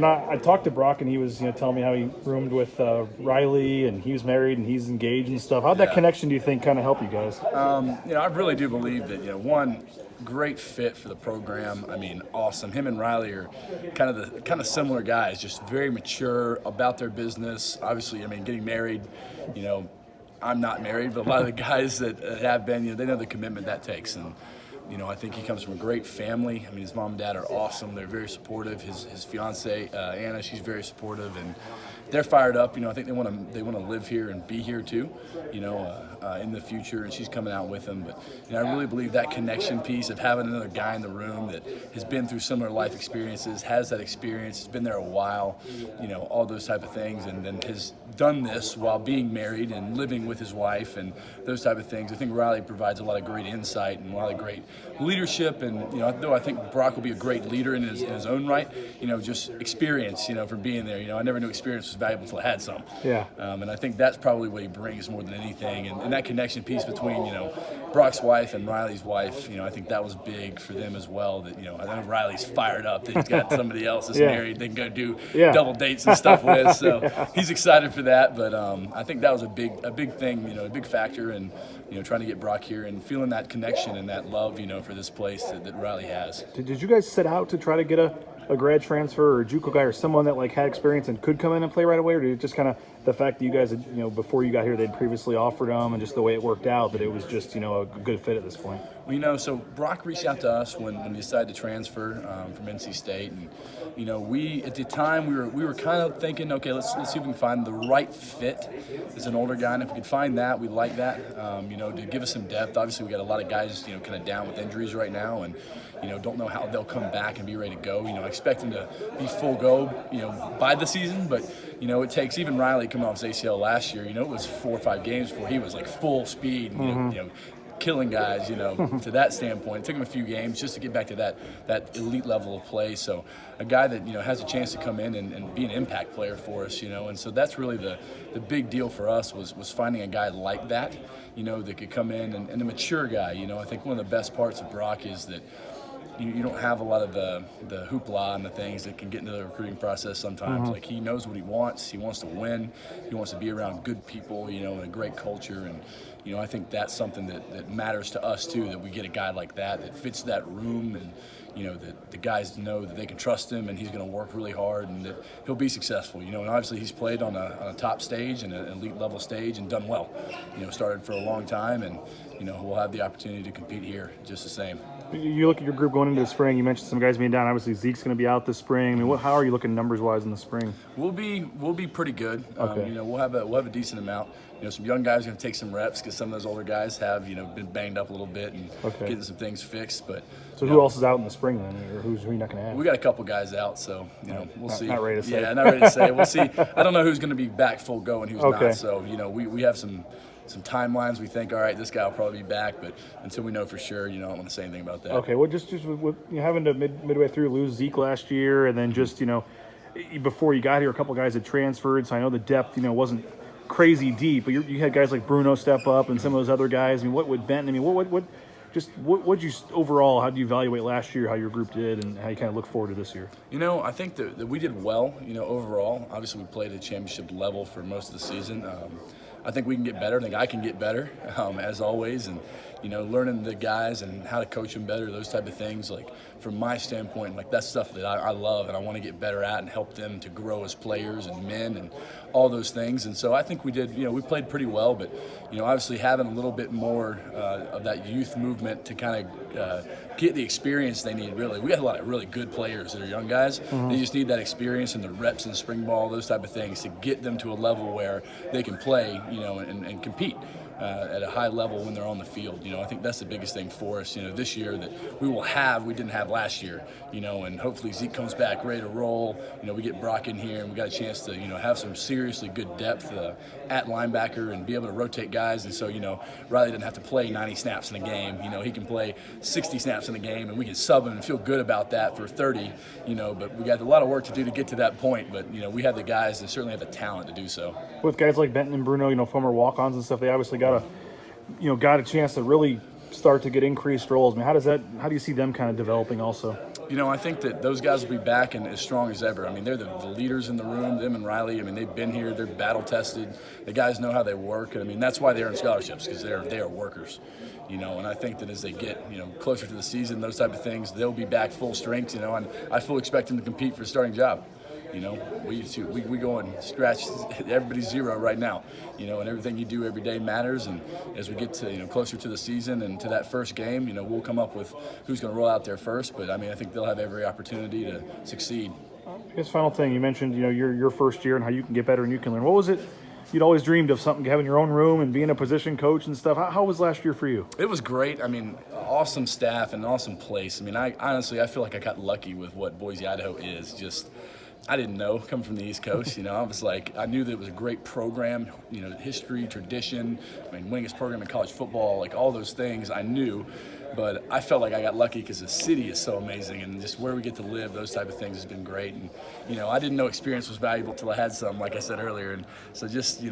I talked to Brock, and he was, telling me how he roomed with Riley, and he was married, and he's engaged and stuff. How'd that connection, do you think, kind of help you guys? I really do believe that, one, great fit for the program. I mean, awesome. Him and Riley are kind of similar guys, just very mature about their business. Obviously, getting married, I'm not married, but a lot of the guys that have been, they know the commitment that takes. And I think he comes from a great family. His mom and dad are awesome. They're very supportive. His fiance Anna, she's very supportive, and they're fired up. I think they want to live here and be here too, in the future. And she's coming out with them. But I really believe that connection piece of having another guy in the room that has been through similar life experiences, has that experience, has been there a while, all those type of things, and then has done this while being married and living with his wife and those type of things. I think Riley provides a lot of great insight and a lot of great leadership. And though I think Brock will be a great leader in his own right, just experience, from being there. I never knew experience was valuable until I had some. Yeah. And I think that's probably what he brings more than anything. And that connection piece between, Brock's wife and Riley's wife, I think that was big for them as well. That, I know Riley's fired up that he's got somebody else that's married they can go do double dates and stuff with. So he's excited for that. But I think that was a big thing, a big factor in, trying to get Brock here and feeling that connection and that love, for this place that Riley has. Did you guys set out to try to get a grad transfer or a JUCO guy or someone that had experience and could come in and play right away, or did it just kind of the fact that you guys had, before you got here, they'd previously offered them, and just the way it worked out, that it was just, a good fit at this point? Well, so Brock reached out to us when he decided to transfer from NC State, and we at the time we were kind of thinking, okay, let's see if we can find the right fit as an older guy, and if we could find that, we'd like that, to give us some depth. Obviously, we got a lot of guys, kind of down with injuries right now, and don't know how they'll come back and be ready to go. I expect them to be full go, by the season, but it takes, even Riley coming off his ACL last year, it was 4 or 5 games before he was like full speed, killing guys, to that standpoint. It took him a few games just to get back to that elite level of play. So a guy that, has a chance to come in and be an impact player for us, and so that's really the big deal for us was finding a guy like that, that could come in and a mature guy. I think one of the best parts of Brock is that you don't have a lot of the hoopla and the things that can get into the recruiting process sometimes. Like, he knows what he wants. He wants to win. He wants to be around good people, and a great culture. And, I think that's something that matters to us too, that we get a guy like that fits that room, and, that the guys know that they can trust him and he's going to work really hard and that he'll be successful, and obviously he's played on a top stage and an elite level stage and done well, started for a long time, and, we'll have the opportunity to compete here just the same. You look at your group going into the spring. You mentioned some guys being down. Obviously, Zeke's going to be out this spring. How are you looking numbers-wise in the spring? We'll be pretty good. Okay. We'll have a decent amount. Some young guys are going to take some reps because some of those older guys have been banged up a little bit and getting some things fixed. But so who else is out in the spring then, or who are you not going to have? We got a couple guys out, so we'll see. Not ready to say. Yeah, not ready to say. We'll see. I don't know who's going to be back full go and who's not. So we have some timelines. We think, all right, this guy will probably be back, but until we know for sure, I don't want to say anything about that. Okay, well, just with having to midway through lose Zeke last year, and then just before you got here, a couple guys had transferred, so I know the depth wasn't crazy deep, but you had guys like Bruno step up and some of those other guys. What would Benton? What you overall? How do you evaluate last year, how your group did, and how you kind of look forward to this year? I think that we did well. Overall, obviously we played at championship level for most of the season. I think we can get better. I think I can get better, as always, and learning the guys and how to coach them better, those type of things. Like, from my standpoint, that's stuff that I love and I want to get better at and help them to grow as players and men and all those things. And so I think we did. We played pretty well, but obviously having a little bit more of that youth movement to kind of get the experience they need. Really, we got a lot of really good players that are young guys. They just need that experience and the reps and spring ball, those type of things, to get them to a level where they can play, and compete at a high level when they're on the field. I think that's the biggest thing for us, this year, that we didn't have last year, and hopefully Zeke comes back ready to roll. We get Brock in here and we got a chance to, have some seriously good depth at linebacker and be able to rotate guys. And so, Riley didn't have to play 90 snaps in a game. He can play 60 snaps in a game, and we can sub him and feel good about that for 30, but we got a lot of work to do to get to that point. But, we have the guys and certainly have the talent to do so. With guys like Benton and Bruno, former walk-ons and stuff, they obviously got a chance to really start to get increased roles. How do you see them kind of developing also? I think that those guys will be back and as strong as ever. I mean, they're the leaders in the room, them and Riley. I mean, they've been here. They're battle-tested. The guys know how they work. And, I mean, that's why they're in scholarships, because they are workers. And I think that as they get, closer to the season, those type of things, they'll be back full strength, and I fully expect them to compete for a starting job. We go and scratch everybody's zero right now, and everything you do every day matters. And as we get to closer to the season and to that first game, we'll come up with who's going to roll out there first. But I mean, I think they'll have every opportunity to succeed. I guess final thing, you mentioned your first year and how you can get better and you can learn. What was it? You'd always dreamed of something, having your own room and being a position coach and stuff. How was last year for you? It was great. I mean, awesome staff and an awesome place. I mean, I feel like I got lucky with what Boise, Idaho is. Just, I didn't know coming from the East Coast. I knew that it was a great program. History, tradition. I mean, winningest program in college football, like all those things I knew. But I felt like I got lucky because the city is so amazing, and just where we get to live, those type of things has been great. And I didn't know experience was valuable till I had some, like I said earlier. And so just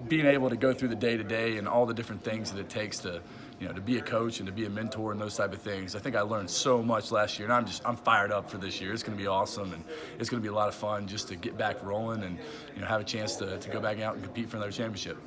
being able to go through the day to day and all the different things that it takes to to be a coach and to be a mentor and those type of things. I think I learned so much last year, and I'm fired up for this year. It's going to be awesome, and it's going to be a lot of fun just to get back rolling and have a chance to go back out and compete for another championship.